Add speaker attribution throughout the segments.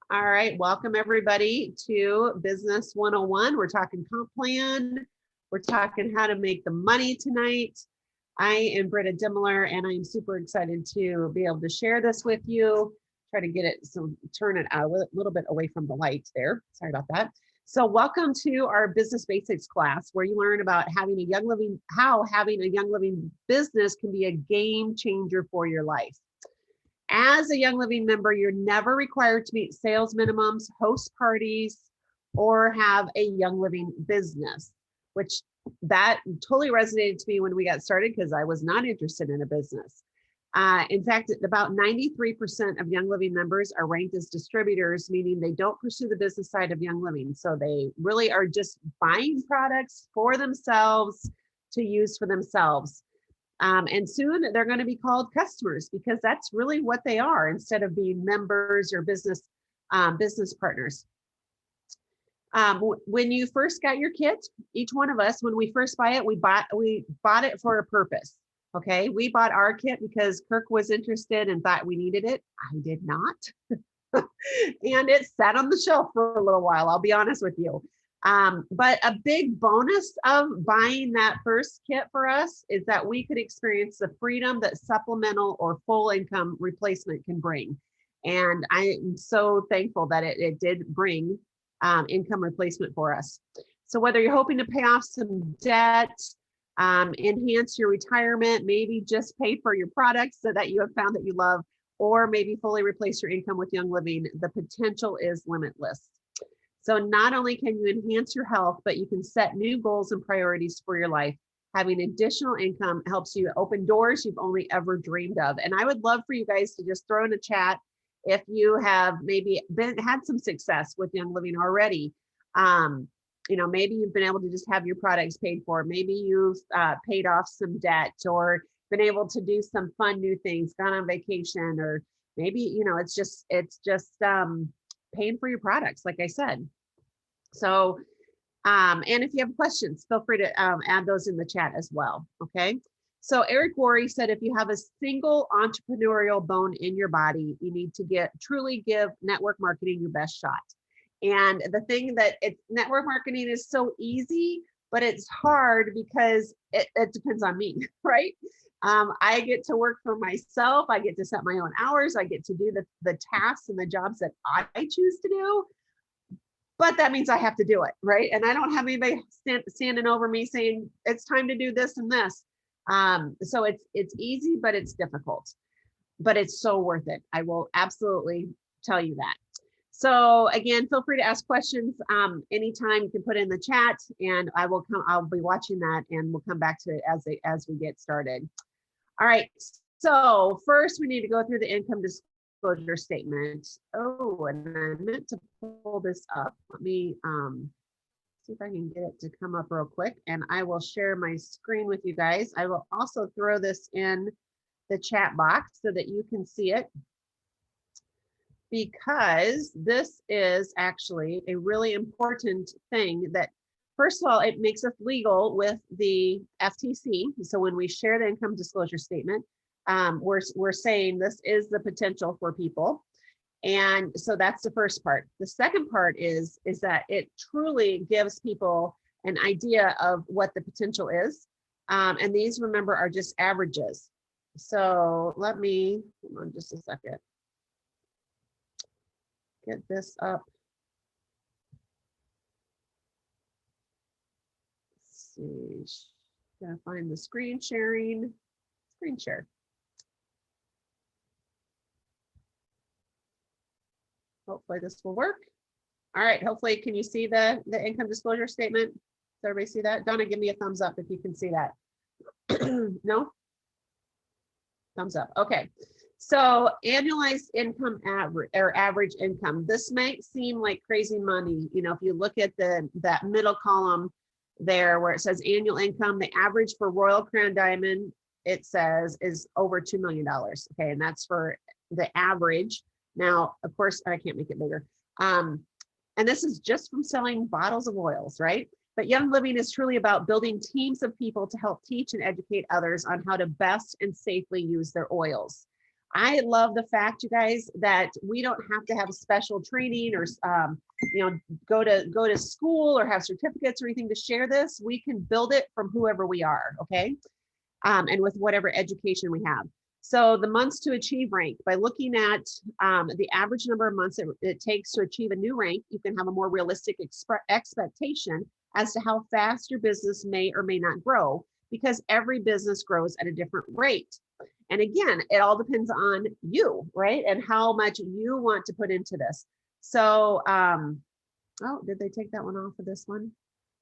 Speaker 1: All right, welcome everybody to Business 101. We're talking comp plan. We're talking how to make the money tonight. I am Britta Dimmler, and I'm super excited to be able to share this with you. Try to get it, so turn it out a little bit away from the light there. Sorry about that. So welcome to our business basics class, where you learn about how having a young living business can be a game changer for your life. As a Young Living member, you're never required to meet sales minimums, host parties, or have a Young Living business, which that totally resonated to me when we got started because I was not interested in a business. In fact, about 93% of Young Living members are ranked as distributors, meaning they don't pursue the business side of Young Living. So they really are just buying products for themselves to use for themselves. And soon they're going to be called customers because that's really what they are instead of being members or business partners. When you first got your kit, each one of us, when we first buy it, we bought it for a purpose. Okay, we bought our kit because Kirk was interested and thought we needed it. I did not. And it sat on the shelf for a little while, I'll be honest with you. But a big bonus of buying that first kit for us is that we could experience the freedom that supplemental or full income replacement can bring. And I'm so thankful that it did bring income replacement for us. So whether you're hoping to pay off some debt, enhance your retirement, maybe just pay for your products so that you have found that you love, or maybe fully replace your income with Young Living, the potential is limitless. So not only can you enhance your health, but you can set new goals and priorities for your life. Having additional income helps you open doors you've only ever dreamed of. And I would love for you guys to just throw in a chat if you have maybe had some success with Young Living already. Maybe you've been able to just have your products paid for. Maybe you've paid off some debt or been able to do some fun new things, gone on vacation, or maybe, it's just paying for your products, like I said. So, and if you have questions, feel free to add those in the chat as well, okay? So Eric Worre said, if you have a single entrepreneurial bone in your body, you need to truly give network marketing your best shot. And the thing that network marketing is so easy, but it's hard because it depends on me, right? I get to work for myself. I get to set my own hours. I get to do the tasks and the jobs that I choose to do. But that means I have to do it, right? And I don't have anybody standing over me saying, it's time to do this and this. So it's easy, but it's difficult. But it's so worth it. I will absolutely tell you that. So again, feel free to ask questions anytime. You can put it in the chat, and I'll be watching that, and we'll come back to it as we get started. All right. So first, we need to go through the income disclosure statement. Oh, and I meant to pull this up. Let me see if I can get it to come up real quick, and I will share my screen with you guys. I will also throw this in the chat box so that you can see it, because this is actually a really important thing that, first of all, it makes us legal with the FTC. So when we share the income disclosure statement, we're saying this is the potential for people. And so that's the first part. The second part is that it truly gives people an idea of what the potential is. And these, remember, are just averages. So let me, hold on just a second. Get this up. Let's see, gotta find the screen share. Hopefully this will work. All right, hopefully, can you see the income disclosure statement? Does everybody see that? Donna, give me a thumbs up if you can see that. No? Thumbs up, okay. So annualized income average income. This might seem like crazy money. If you look at that middle column there where it says annual income, the average for Royal Crown Diamond, it says, is over $2 million. Okay, and that's for the average. Now, of course, I can't make it bigger. And this is just from selling bottles of oils, right? But Young Living is truly about building teams of people to help teach and educate others on how to best and safely use their oils. I love the fact, you guys, that we don't have to have special training or go to school or have certificates or anything to share this. We can build it from whoever we are, okay? And with whatever education we have. So the months to achieve rank, by looking at the average number of months it takes to achieve a new rank, you can have a more realistic expectation as to how fast your business may or may not grow, because every business grows at a different rate. And again, it all depends on you, right? And how much you want to put into this. So, oh, did they take that one off of this one?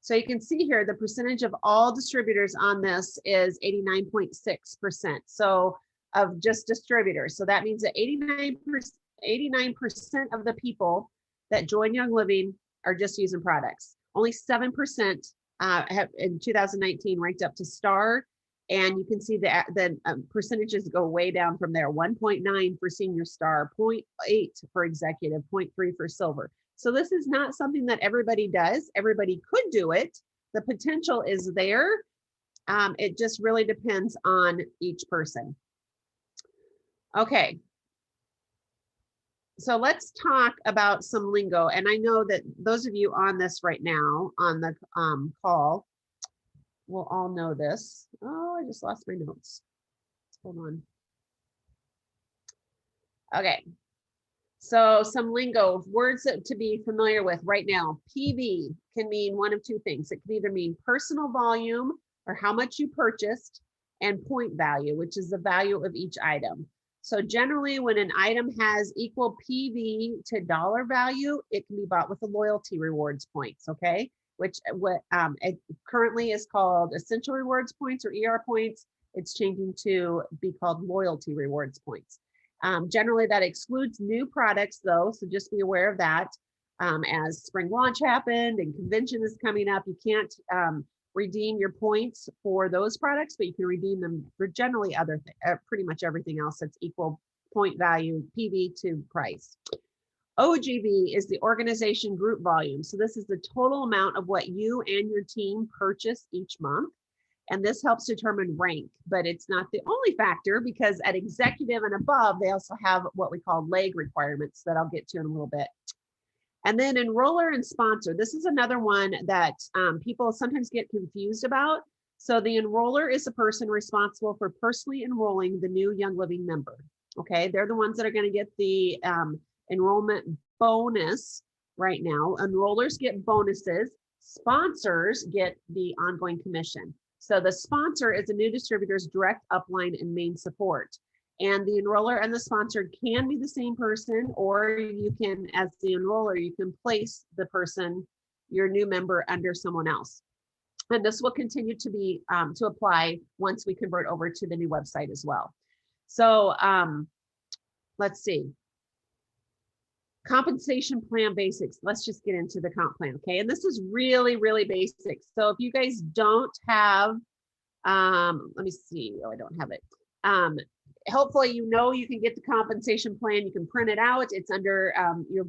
Speaker 1: So you can see here, the percentage of all distributors on this is 89.6%. So of just distributors. So that means that 89% of the people that join Young Living are just using products. Only 7% have in 2019 ranked up to Star. And you can see that the percentages go way down from there. 1.9 for Senior Star, 0.8 for Executive, 0.3 for Silver. So this is not something that everybody does. Everybody could do it. The potential is there. It just really depends on each person. Okay. So let's talk about some lingo. And I know that those of you on this right now on the call will all know this. Oh, I just lost my notes. Hold on. Okay. So some lingo, words to be familiar with right now. PV can mean one of two things. It can either mean personal volume or how much you purchased, and point value, which is the value of each item. So generally when an item has equal PV to dollar value, it can be bought with the loyalty rewards points, okay? Which it currently is called essential rewards points or ER points. It's changing to be called loyalty rewards points. Generally that excludes new products though, so just be aware of that. As spring launch happened and convention is coming up, you can't redeem your points for those products, but you can redeem them for generally pretty much everything else that's equal point value, PV to price. OGV is the organization group volume. So this is the total amount of what you and your team purchase each month. And this helps determine rank, but it's not the only factor, because at executive and above, they also have what we call leg requirements that I'll get to in a little bit. And then enroller and sponsor. This is another one that people sometimes get confused about. So the enroller is the person responsible for personally enrolling the new Young Living member. Okay, they're the ones that are going to get the enrollment bonus right now. Enrollers get bonuses. Sponsors get the ongoing commission. So the sponsor is a new distributor's direct upline and main support. And the enroller and the sponsor can be the same person, or you can, as the enroller, you can place the person, your new member, under someone else. And this will continue to be to apply once we convert over to the new website as well. So let's see. Compensation plan basics. Let's just get into the comp plan, okay? And this is really, really basic. So if you guys don't have, let me see. Oh, I don't have it. Hopefully, you can get the compensation plan. You can print it out. It's under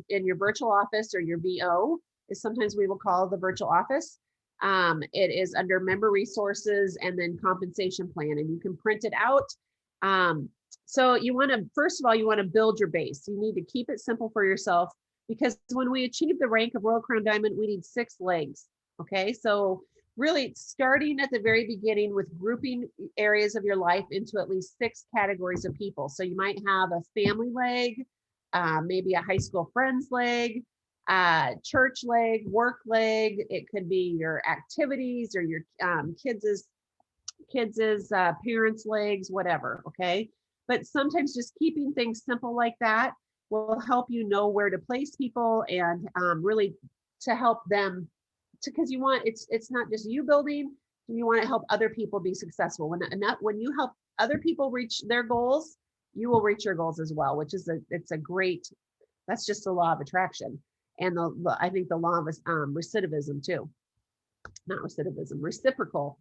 Speaker 1: in your virtual office, or your VO is sometimes we will call the virtual office. It is under member resources and then compensation plan, and you can print it out. So you want to, first of all, you want to build your base. You need to keep it simple for yourself, because when we achieve the rank of Royal Crown Diamond, we need 6 legs. Okay, so really starting at the very beginning with grouping areas of your life into at least 6 categories of people. So you might have a family leg, maybe a high school friends leg, church leg, work leg. It could be your activities or your kids' parents' legs, whatever. Okay. But sometimes just keeping things simple like that will help you know where to place people, and really to help them, because you want, it's not just you building, you want to help other people be successful. When you help other people reach their goals, you will reach your goals as well, which is that's just the law of attraction. And I think the law of recidivism too. Not recidivism, reciprocalism.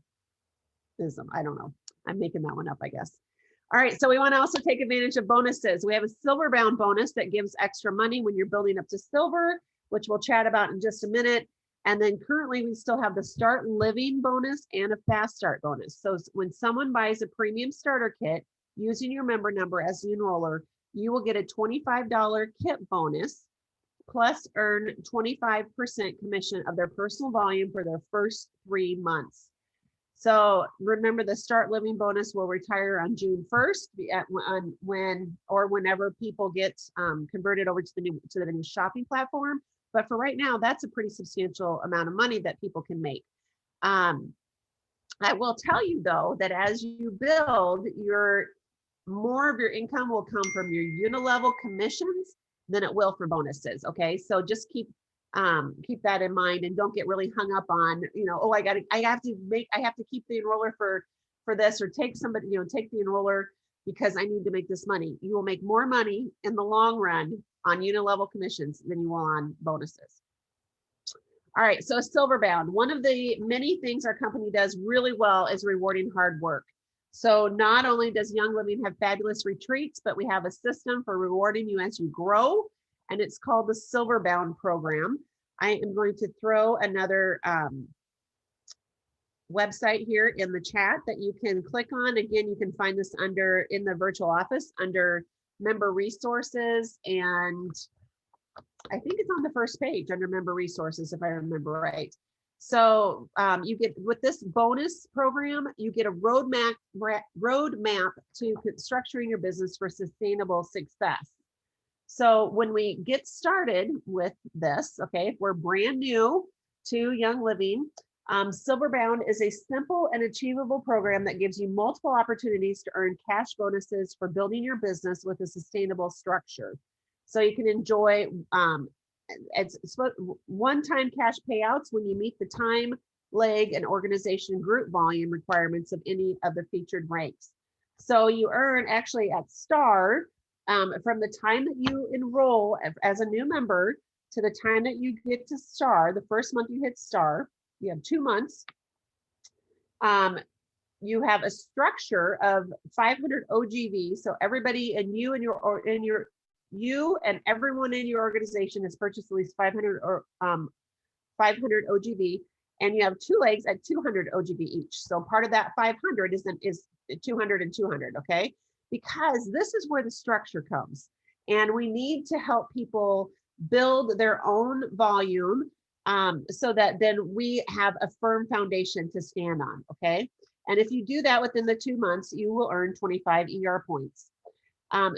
Speaker 1: I don't know. I'm making that one up, I guess. All right, so we want to also take advantage of bonuses. We have a silver bound bonus that gives extra money when you're building up to silver, which we'll chat about in just a minute. And then currently we still have the Start Living bonus and a Fast Start bonus. So when someone buys a premium starter kit, using your member number as the enroller, you will get a $25 kit bonus plus earn 25% commission of their personal volume for their first 3 months. So remember, the Start Living bonus will retire on June 1st whenever people get converted over to the new shopping platform. But for right now, that's a pretty substantial amount of money that people can make. I will tell you though that as you build, more of your income will come from your unilevel commissions than it will for bonuses. Okay, so just keep that in mind, and don't get really hung up on, oh, I have to keep the enroller for this, or take the enroller because I need to make this money. You will make more money in the long run on unilevel commissions than you will on bonuses. All right, so Silverbound, one of the many things our company does really well is rewarding hard work. So not only does Young Living have fabulous retreats, but we have a system for rewarding you as you grow, and it's called the Silverbound program. I am going to throw another website here in the chat that you can click on. Again, you can find this in the virtual office under member resources, and I think it's on the first page under member resources, if I remember right. So you get, with this bonus program, you get a roadmap to structuring your business for sustainable success. So when we get started with this, okay, if we're brand new to Young Living, Silverbound is a simple and achievable program that gives you multiple opportunities to earn cash bonuses for building your business with a sustainable structure. So you can enjoy it's one-time cash payouts when you meet the time, leg, and organization group volume requirements of any of the featured ranks. So you earn actually at STAR from the time that you enroll as a new member to the time that you get to STAR. The first month you hit STAR, you have 2 months. You have a structure of 500 OGV. So everybody and you and everyone in your organization has purchased at least 500 OGV, and you have 2 legs at 200 OGV each. So part of that 500 is 200 and 200, okay? Because this is where the structure comes, and we need to help people build their own volume so that then we have a firm foundation to stand on, okay? And if you do that within the 2 months, you will earn 25 ER points.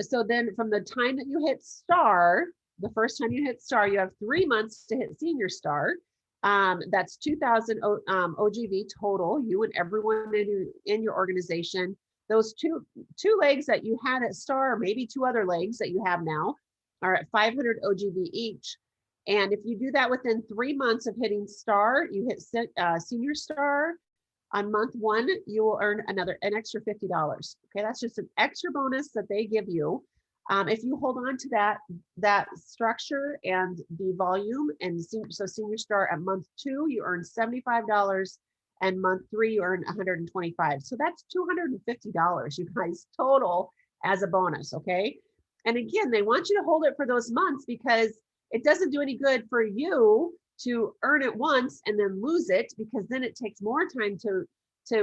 Speaker 1: So then from the time that you hit STAR, the first time you hit STAR, you have 3 months to hit Senior STAR. That's 2,000 OGV total, you and everyone in your organization. Those two legs that you had at STAR, or maybe 2 other legs that you have now, are at 500 OGV each. And if you do that within 3 months of hitting STAR, you hit Senior STAR. On month 1, you will earn an extra $50. Okay, that's just an extra bonus that they give you. If you hold on to that structure and the volume, and so Senior STAR at month 2, you earn $75, and month 3, you earn $125. So that's $250, you guys, total as a bonus, okay? And again, they want you to hold it for those months, because it doesn't do any good for you to earn it once and then lose it, because then it takes more time to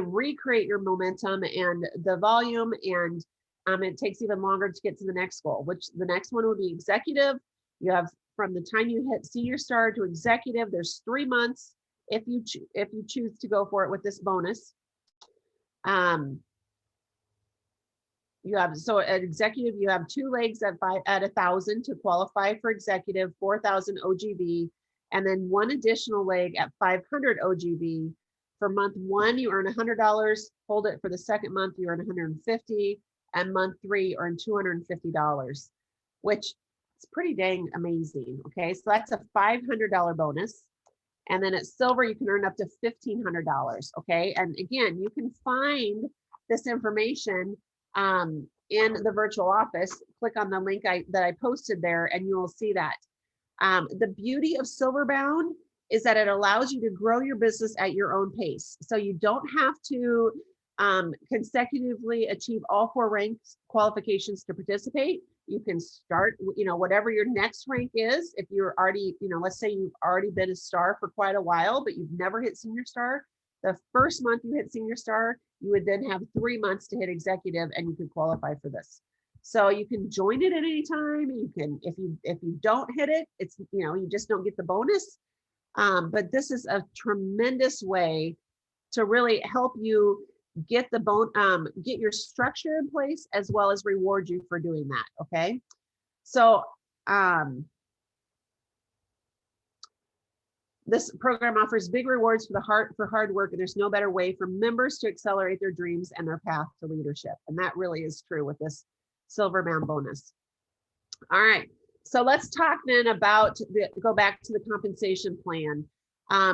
Speaker 1: recreate your momentum and the volume, and it takes even longer to get to the next goal, which the next one would be executive. You have from the time you hit Senior STAR to executive, there's 3 months if you choose to go for it with this bonus. You have, so at executive, you have 2 legs at 1,000 to qualify for executive, 4,000 OGV, and then 1 additional leg at 500 OGV. For month 1, you earn $100. Hold it for the second month, you earn $150, and month 3, you earn $250, which is pretty dang amazing. Okay, so that's a $500 bonus. And then at Silver, you can earn up to $1,500. Okay, and again, you can find this information in the virtual office. Click on the link that I posted there, and you will see that. The beauty of Silverbound is that it allows you to grow your business at your own pace. So you don't have to consecutively achieve all 4 ranks qualifications to participate. You can start, whatever your next rank is. If you're already, let's say you've already been a STAR for quite a while, but you've never hit Senior STAR. The first month you hit Senior STAR, you would then have 3 months to hit executive and you could qualify for this. So you can join it at any time. You can, if you don't hit it, it's, you just don't get the bonus. But this is a tremendous way to really help you get get your structure in place, as well as reward you for doing that. Okay. So, this program offers big rewards for hard work, and there's no better way for members to accelerate their dreams and their path to leadership. And that really is true with this Silverman bonus. All right, so let's talk then about go back to the compensation plan.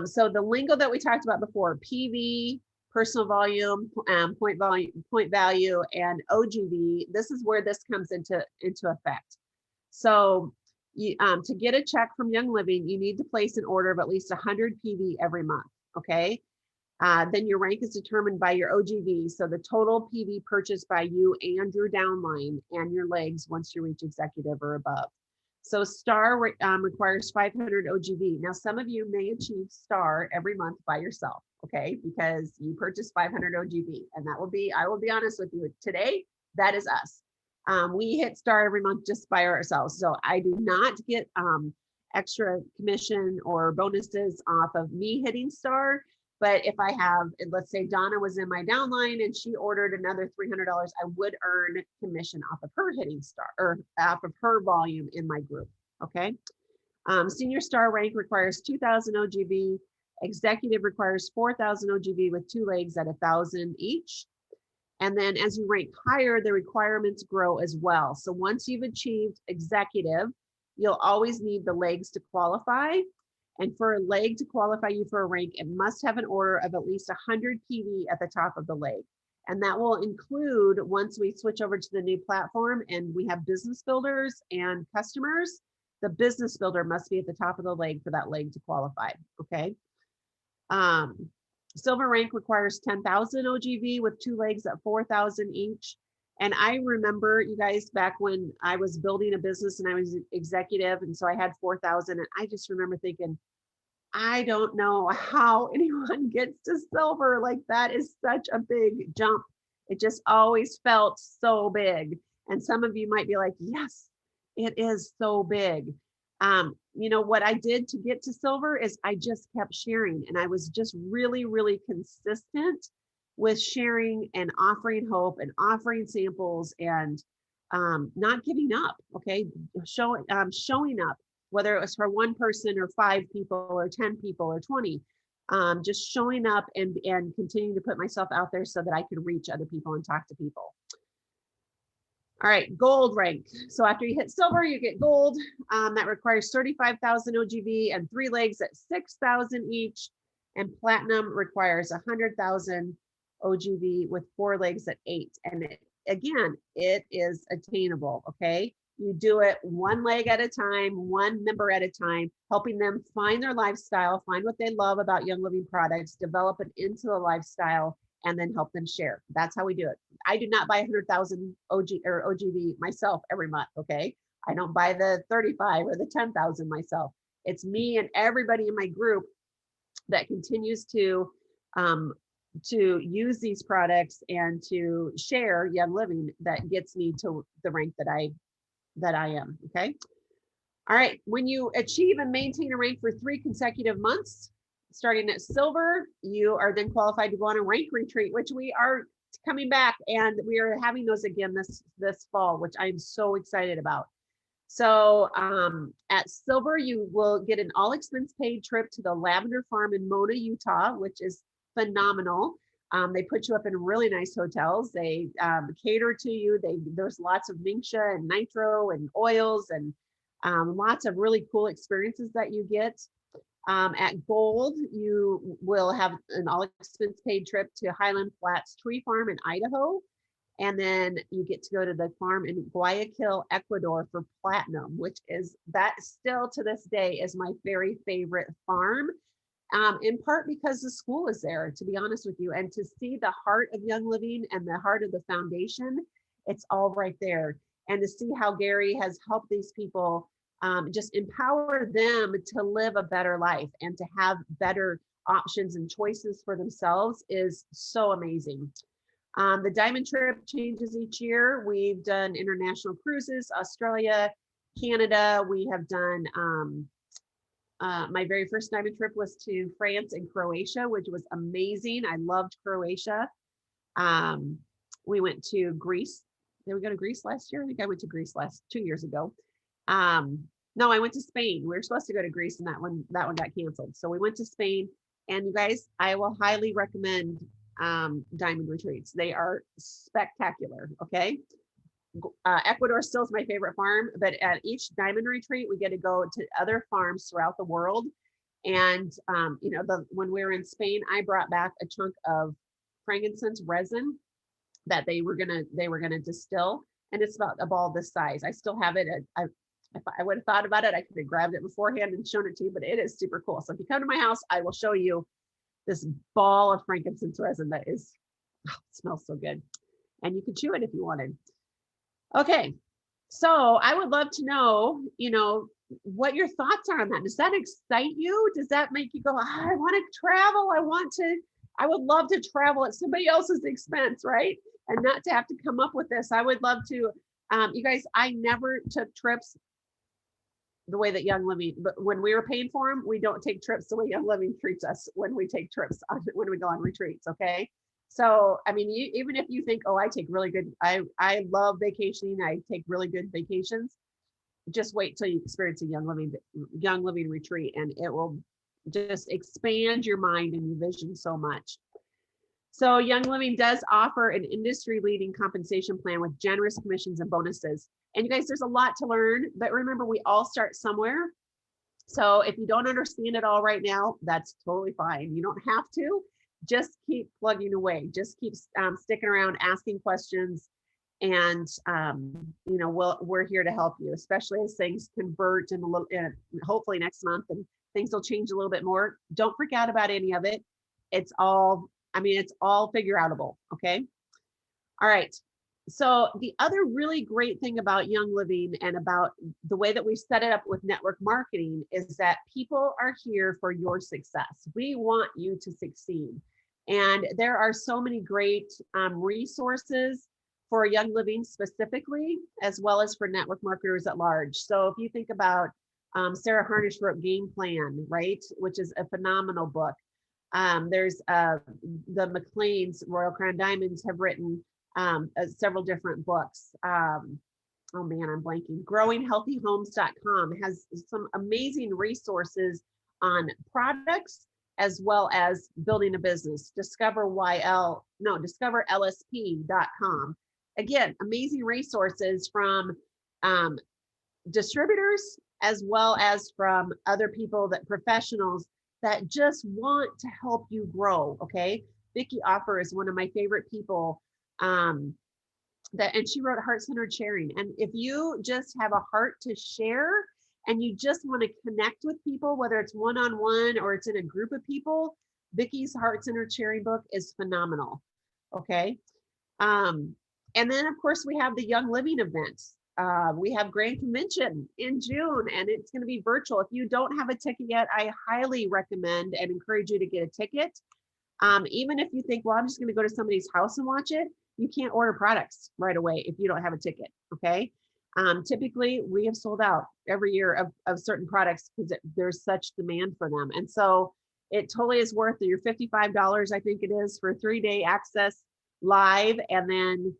Speaker 1: So the lingo that we talked about before, PV, personal volume, point value, and OGV. This is where this comes into effect. So to get a check from Young Living, you need to place an order of at least 100 PV every month. Okay. Then your rank is determined by your OGV. So the total PV purchased by you and your downline and your legs once you reach executive or above. So STAR requires 500 OGV. Now, some of you may achieve STAR every month by yourself, okay, because you purchased 500 OGV. And that will be, I will be honest with you, today, that is us. We hit STAR every month just by ourselves. So I do not get extra commission or bonuses off of me hitting STAR. But if I have, let's say Donna was in my downline and she ordered another $300, I would earn commission off of her hitting STAR, or off of her volume in my group. Okay. Senior STAR rank requires 2,000 OGV. Executive requires 4,000 OGV with 2 legs at 1,000 each. And then as you rank higher, the requirements grow as well. So once you've achieved executive, you'll always need the legs to qualify. And for a leg to qualify you for a rank, it must have an order of at least 100 PV at the top of the leg. And that will include, once we switch over to the new platform and we have business builders and customers, the business builder must be at the top of the leg for that leg to qualify. Okay. Silver rank requires 10,000 OGV with 2 legs at 4,000 each. And I remember, you guys, back when I was building a business and I was executive, and so I had 4,000, and I just remember thinking, I don't know how anyone gets to silver. Like, that is such a big jump. It just always felt so big. And some of you might be like, yes, it is so big. What I did to get to silver is I just kept sharing, and I was just really, really consistent with sharing and offering hope and offering samples and not giving up. Okay. Showing up, whether it was for one person or 5 people or 10 people or 20, just showing up and continuing to put myself out there so that I could reach other people and talk to people. All right, gold rank. So after you hit silver, you get gold. That requires 35,000 OGV and 3 legs at 6,000 each. And platinum requires 100,000 OGV with 4 legs at 8. And again, it is attainable. Okay. You do it 1 leg at a time, 1 member at a time, helping them find their lifestyle, find what they love about Young Living products, develop it into the lifestyle, and then help them share. That's how we do it. I do not buy 100,000 OGV myself every month. Okay. I don't buy the 35 or the 10,000 myself. It's me and everybody in my group that continues to use these products and to share Young Living that gets me to the rank that I am. Okay. All right. When you achieve and maintain a rank for 3 consecutive months, starting at silver, you are then qualified to go on a rank retreat, which we are coming back, and we are having those again this fall, which I'm so excited about. So at silver, you will get an all expense paid trip to the Lavender Farm in Mona, Utah, which is phenomenal. They put you up in really nice hotels. They cater to you. There's lots of mincha and nitro and oils and lots of really cool experiences that you get. At gold, you will have an all expense paid trip to Highland Flats Tree Farm in Idaho. And then you get to go to the farm in Guayaquil, Ecuador for platinum, which is, that still to this day is my very favorite farm. In part because the school is there, to be honest with you, and to see the heart of Young Living and the heart of the foundation, it's all right there. And to see how Gary has helped these people just empower them to live a better life and to have better options and choices for themselves is so amazing. The diamond trip changes each year. We've done international cruises, Australia, Canada. We have done, my very first diamond trip was to France and Croatia, which was amazing. I loved Croatia. We went to Greece. Did we go to Greece last year? I think I went to Greece 2 years ago. No, I went to Spain. We were supposed to go to Greece and that one got canceled. So we went to Spain, and you guys, I will highly recommend diamond retreats. They are spectacular. Okay. Ecuador still is my favorite farm, but at each diamond retreat, we get to go to other farms throughout the world. And, when we were in Spain, I brought back a chunk of frankincense resin that they were gonna distill, and it's about a ball this size. I still have it. If I would have thought about it, I could have grabbed it beforehand and shown it to you, but it is super cool. So if you come to my house, I will show you this ball of frankincense resin that is, it smells so good. And you can chew it if you wanted. Okay. So I would love to know, what your thoughts are on that. Does that excite you? Does that make you go, I want to travel. I would love to travel at somebody else's expense, right? And not to have to come up with this. I would love to, you guys, I never took trips the way that Young Living, but when we were paying for them, we don't take trips the way Young Living treats us when we take trips, when we go on retreats, okay? So, I mean, even if you think, oh, I take really good, I love vacationing, I take really good vacations, just wait till you experience a Young Living retreat, and it will just expand your mind and your vision so much. So Young Living does offer an industry-leading compensation plan with generous commissions and bonuses. And you guys, there's a lot to learn, but remember, we all start somewhere. So if you don't understand it all right now, that's totally fine. You don't have to. Just keep plugging away. Just keep sticking around, asking questions, and we're here to help you, especially as things convert in hopefully next month, and things will change a little bit more. Don't freak out about any of it. It's all figure outable. Okay. All right. So the other really great thing about Young Living and about the way that we set it up with network marketing is that people are here for your success. We want you to succeed. And there are so many great resources for Young Living specifically, as well as for network marketers at large. So if you think about Sarah Harnish wrote Game Plan, right? Which is a phenomenal book. There's the McLean's Royal Crown Diamonds have written several different books. Oh man, I'm blanking. GrowingHealthyHomes.com has some amazing resources on products as well as building a business. DiscoverLSP.com. Again, amazing resources from distributors as well as from other people, professionals that just want to help you grow. Okay. Vicki Offer is one of my favorite people. And she wrote Heart-Centered Sharing. And if you just have a heart to share and you just want to connect with people, whether it's one-on-one or it's in a group of people, Vicki's Heart-Centered Sharing book is phenomenal. Okay. And then of course we have the Young Living events. We have Grand Convention in June, and it's going to be virtual. If you don't have a ticket yet, I highly recommend and encourage you to get a ticket. Even if you think, well, I'm just going to go to somebody's house and watch it, you can't order products right away if you don't have a ticket. Okay. Typically we have sold out every year of certain products because there's such demand for them. And so it totally is worth your $55, I think it is, for 3-day access live. And then,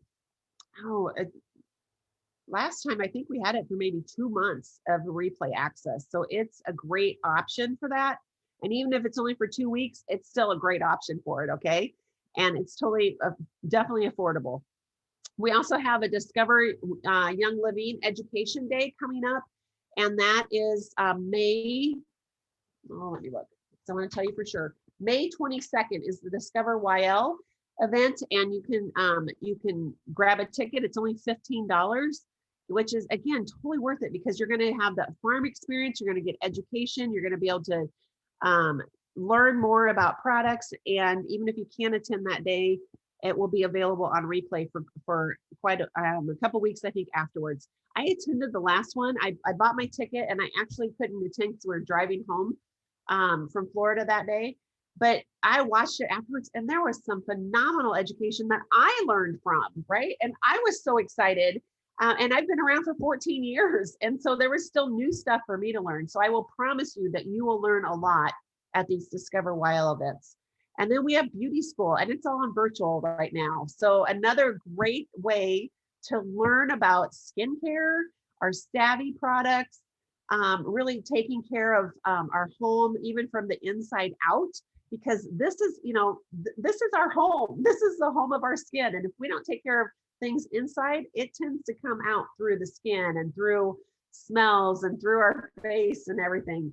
Speaker 1: last time I think we had it for maybe 2 months of replay access. So it's a great option for that. And even if it's only for 2 weeks, it's still a great option for it. Okay. And it's totally, definitely affordable. We also have a Discover Young Living Education Day coming up. And that is May, let me look. So I want to tell you for sure. May 22nd is the Discover YL event. And you can grab a ticket. It's only $15. Which is, again, totally worth it because you're going to have that farm experience. You're going to get education. You're going to be able to learn more about products. And even if you can't attend that day, it will be available on replay for quite a couple weeks, I think, afterwards. I attended the last one. I bought my ticket and I actually couldn't attend because we were driving home from Florida that day. but I watched it afterwards, and there was some phenomenal education that I learned from, right? And I was so excited. And I've been around for 14 years. And so there was still new stuff for me to learn. So I will promise you that you will learn a lot at these Discover YL events. And then we have beauty school, and it's all on virtual right now. So another great way to learn about skincare, our savvy products, really taking care of our home, even from the inside out, because this is, this is our home. This is the home of our skin. And if we don't take care of things inside, it tends to come out through the skin and through smells and through our face and everything.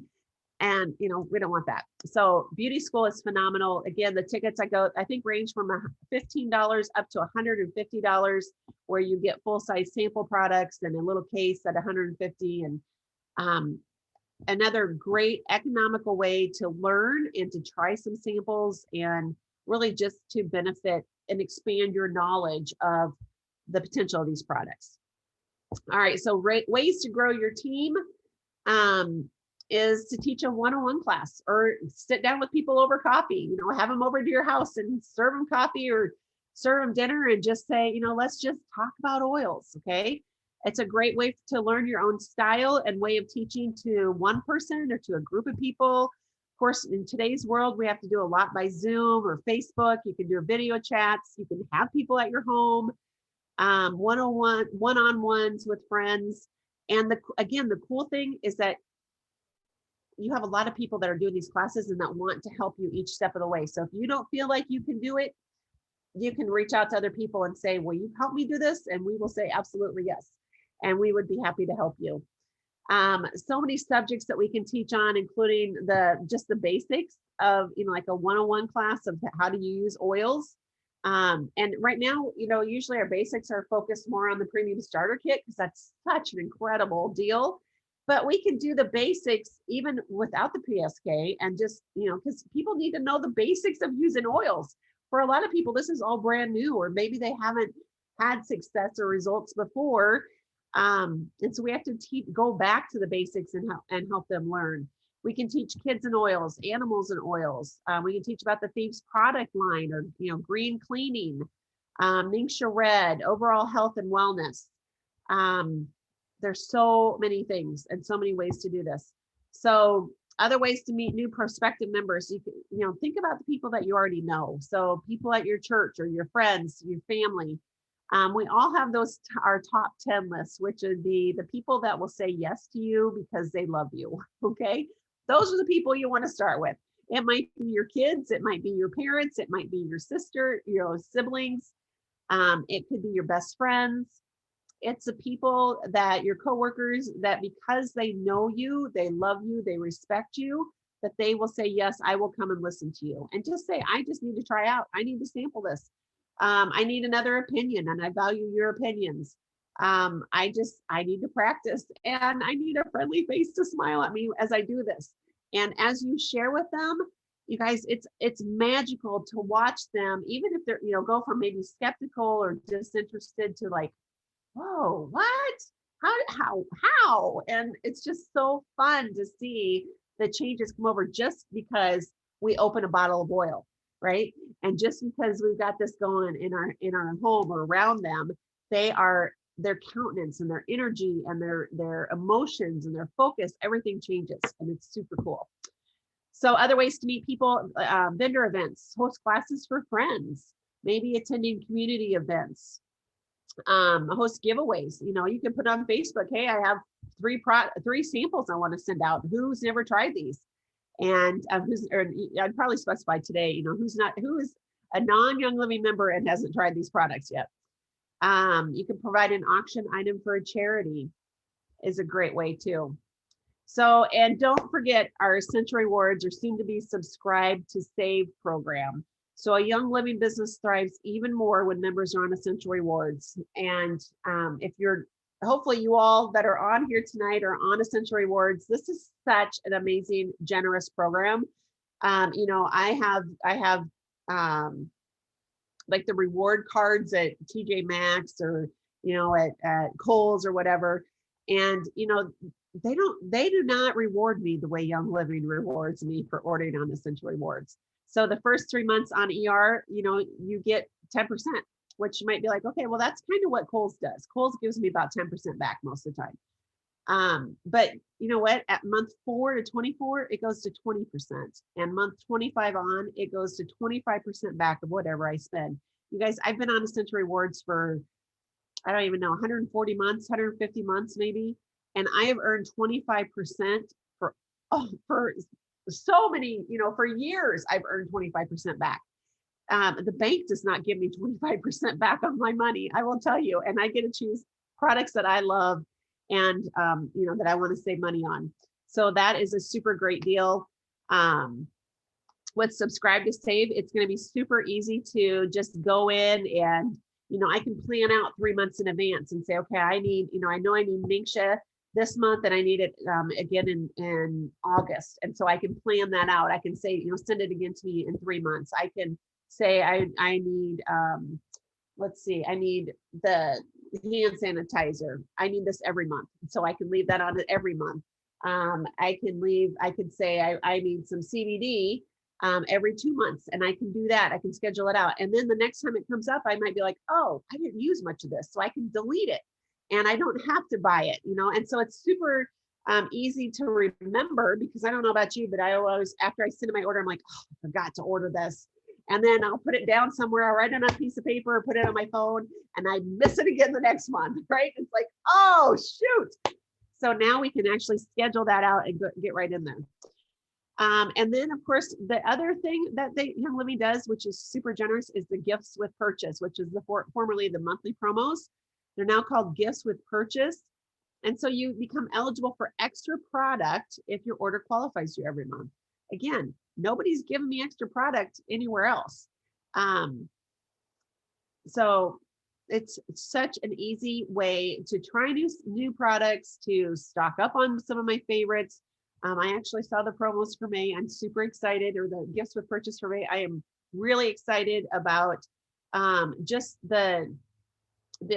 Speaker 1: And, we don't want that. So beauty school is phenomenal. Again, the tickets I think range from $15 up to $150, where you get full-size sample products and a little case at $150. And another great economical way to learn and to try some samples, and really just to benefit and expand your knowledge of the potential of these products. All right, so ways to grow your team is to teach a one-on-one class, or sit down with people over coffee, have them over to your house and serve them coffee or serve them dinner, and just say, let's just talk about oils. Okay. It's a great way to learn your own style and way of teaching to one person or to a group of people. Of course, in today's world, we have to do a lot by Zoom or Facebook. You can do video chats. You can have people at your home, one-on-ones with friends. And again, the cool thing is that you have a lot of people that are doing these classes and that want to help you each step of the way. So if you don't feel like you can do it, you can reach out to other people and say, will you help me do this? And we will say, absolutely, yes. And we would be happy to help you. So many subjects that we can teach on, including just the basics of, like a one-on-one class of how do you use oils. And right now, usually our basics are focused more on the premium starter kit, because that's such an incredible deal. But we can do the basics even without the PSK, and just, because people need to know the basics of using oils. For a lot of people, this is all brand new, or maybe they haven't had success or results before. And so we have to go back to the basics and help them learn. We can teach kids in oils, animals in oils. We can teach about the Thieves product line, or, green cleaning, Ningxia Red, overall health and wellness. There's so many things and so many ways to do this. So other ways to meet new prospective members, you can, think about the people that you already know. So people at your church or your friends, your family. We all have our top 10 lists, which would be the people that will say yes to you because they love you. Okay. Those are the people you want to start with. It might be your kids. It might be your parents. It might be your sister, your siblings. It could be your best friends. It's the people that your coworkers, that because they know you, they love you, they respect you, that they will say, yes, I will come and listen to you. And just say, I just need to try out. I need to sample this. I need another opinion, and I value your opinions. I need to practice, and I need a friendly face to smile at me as I do this. And as you share with them, you guys, it's magical to watch them, even if they're, go from maybe skeptical or disinterested to like, whoa, what? How? And it's just so fun to see the changes come over just because we open a bottle of oil, right? And just because we've got this going in our home or around them, their countenance and their energy and their emotions and their focus, everything changes, and it's super cool. So other ways to meet people, vendor events, host classes for friends, maybe attending community events, host giveaways. You can put on Facebook, hey, I have three samples I want to send out. Who's never tried these? And I'd probably specify today, who is a non-Young Living member and hasn't tried these products yet. You can provide an auction item for a charity, is a great way too. So, and don't forget our Essential Rewards or soon to be subscribed to save program. So a Young Living business thrives even more when members are on Essential Rewards. And hopefully you all that are on here tonight are on Essential Rewards. This is such an amazing, generous program. I have like the reward cards at TJ Maxx or, at Kohl's or whatever. And, they do not reward me the way Young Living rewards me for ordering on Essential Rewards. So the first 3 months on ER, you get 10%, which you might be like, okay, well, that's kind of what Kohl's does. Kohl's gives me about 10% back most of the time. But you know what? At month 4 to 24, it goes to 20%. And month 25 on, it goes to 25% back of whatever I spend. You guys, I've been on Essential Rewards for, I don't even know, 140 months, 150 months maybe. And I have earned 25% for so many, for years, I've earned 25% back. The bank does not give me 25% back on my money, I will tell you. And I get to choose products that I love and, that I want to save money on. So that is a super great deal. With Subscribe to Save, it's going to be super easy to just go in and, I can plan out 3 months in advance and say, okay, I know I need Minksha this month and I need it again in August. And so I can plan that out. I can say, send it again to me in 3 months. I can say I need, I need the hand sanitizer. I need this every month. So I can leave that on every month. I could say I need some CBD every 2 months, and I can do that. I can schedule it out. And then the next time it comes up, I might be like, oh, I didn't use much of this. So I can delete it and I don't have to buy it, and so it's super easy to remember, because I don't know about you, but I always, after I send my order, I'm like, oh, I forgot to order this. And then I'll put it down somewhere. I'll write it on a piece of paper or put it on my phone, and I miss it again the next month, right? It's like, oh, shoot. So now we can actually schedule that out and get right in there. And then, of course, the other thing that Young Living does, which is super generous, is the gifts with purchase, which is formerly the monthly promos. They're now called gifts with purchase. And so you become eligible for extra product if your order qualifies you every month. Again, nobody's giving me extra product anywhere else. So it's such an easy way to try new products, to stock up on some of my favorites. I actually saw the promos for May. I'm super excited, or the gifts with purchase for May. I am really excited about just the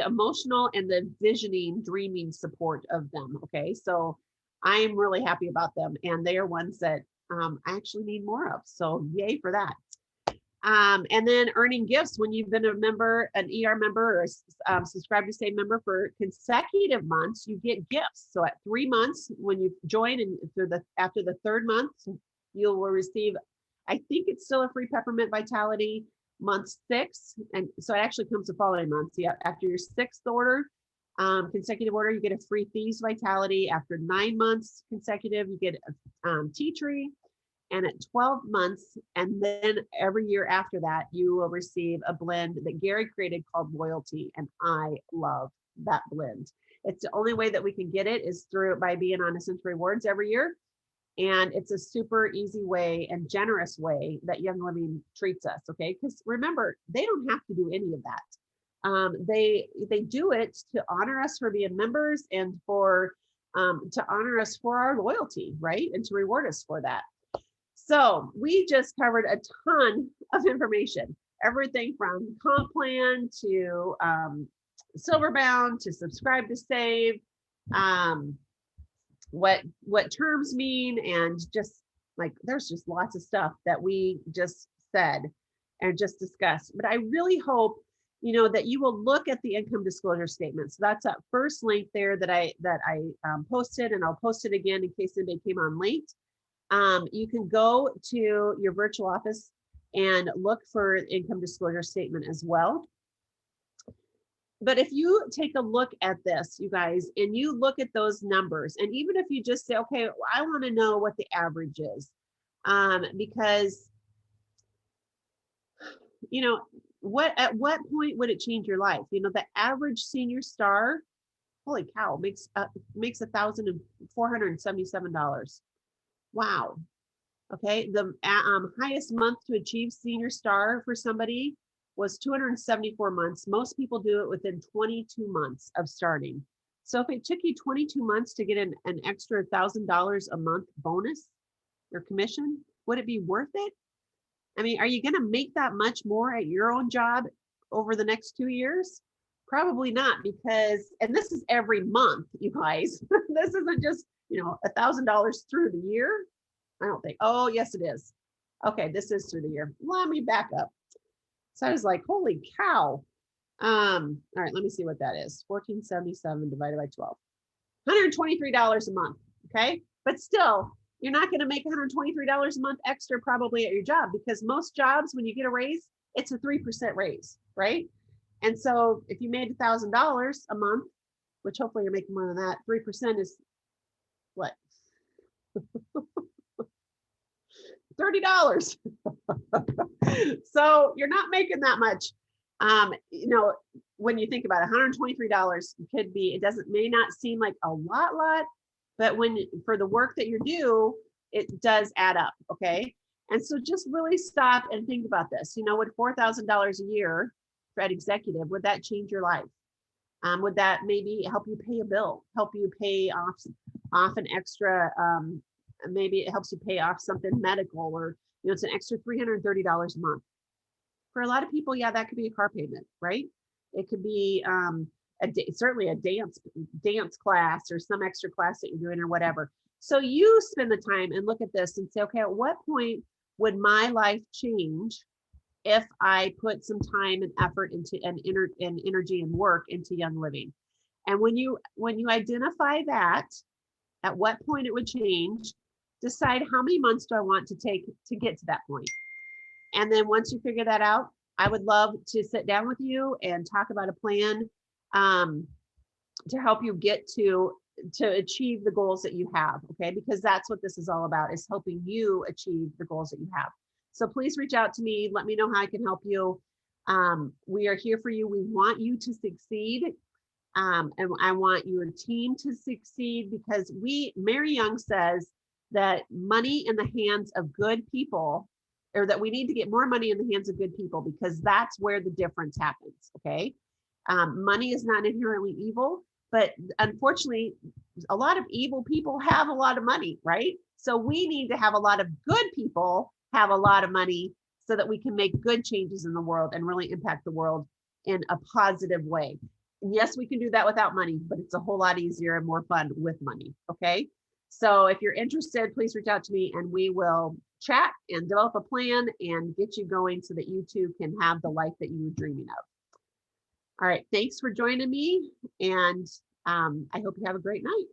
Speaker 1: emotional and the visioning, dreaming support of them. Okay, so I am really happy about them, and they are ones that I actually need more of. So yay for that. And then earning gifts when you've been an ER member, or a Subscribe to Save member for consecutive months, you get gifts. So at 3 months, when you join, and after the 3rd month, you will receive, I think it's still a free Peppermint Vitality. Month 6, and so it actually comes the following months. Yeah, after your 6th order, consecutive order, you get a free Thieves Vitality. After 9 months consecutive, you get a tea tree. And at 12 months, and then every year after that, you will receive a blend that Gary created called Loyalty, and I love that blend. It's the only way that we can get it is by being on Essential Rewards every year. And it's a super easy way and generous way that Young Living treats us, okay? Because remember, they don't have to do any of that. They do it to honor us for being members, and for to honor us for our loyalty, right? And to reward us for that. So we just covered a ton of information, everything from comp plan to Silverbound to Subscribe to Save. What terms mean, and just like there's just lots of stuff that we just said and just discussed. But I really hope that you will look at the income disclosure statement. So that's that first link there that I posted, and I'll post it again in case anybody came on late. You can go to your virtual office and look for income disclosure statement as well. But if you take a look at this, you guys, and you look at those numbers, and even if you just say, okay, well, I want to know what the average is, because, at what point would it change your life? The average senior star, holy cow, makes $1,477. Wow. Okay. The highest month to achieve senior star for somebody was 274 months. Most people do it within 22 months of starting. So if it took you 22 months to get an extra $1,000 a month bonus or commission, would it be worth it? I mean, are you going to make that much more at your own job over the next 2 years? Probably not, because, and this is every month, you guys. This isn't just, $1,000 through the year. I don't think. Oh, yes, it is. Okay, this is through the year. Let me back up. So I was like, holy cow. All right, let me see what that is. 1477 divided by 12. $123 a month. Okay. But still, you're not going to make $123 a month extra probably at your job, because most jobs, when you get a raise, it's a 3% raise, right? And so if you made $1,000 a month, which hopefully you're making more than that, 3% is what? $30. So you're not making that much. You know, when you think about it, $123 could be, it may not seem like a lot, but when for the work that you do, it does add up. Okay. And so just really stop and think about this. You know, would $4,000 a year for an executive, would that change your life? Would that maybe help you pay a bill, help you pay off an extra, maybe it helps you pay off something medical, or, you know, it's an extra $330 a month. For a lot of people, yeah, that could be a car payment, right? It could be certainly a dance class or some extra class that you're doing or whatever. So you spend the time and look at this and say, okay, at what point would my life change if I put some time and effort into and energy and work into Young Living? And when you identify that, at what point it would change, decide how many months do I want to take to get to that point. And then once you figure that out, I would love to sit down with you and talk about a plan to help you get to achieve the goals that you have. Okay, because that's what this is all about, is helping you achieve the goals that you have. So please reach out to me. Let me know how I can help you. We are here for you. We want you to succeed. And I want your team to succeed, because Mary Young says that money in the hands of good people, or that we need to get more money in the hands of good people, because that's where the difference happens. Okay. Money is not inherently evil, but unfortunately, a lot of evil people have a lot of money, right? So we need to have a lot of good people have a lot of money, so that we can make good changes in the world and really impact the world in a positive way. And yes, we can do that without money, but it's a whole lot easier and more fun with money. Okay. So if you're interested, please reach out to me and we will chat and develop a plan and get you going so that you too can have the life that you were dreaming of. All right. Thanks for joining me. And I hope you have a great night.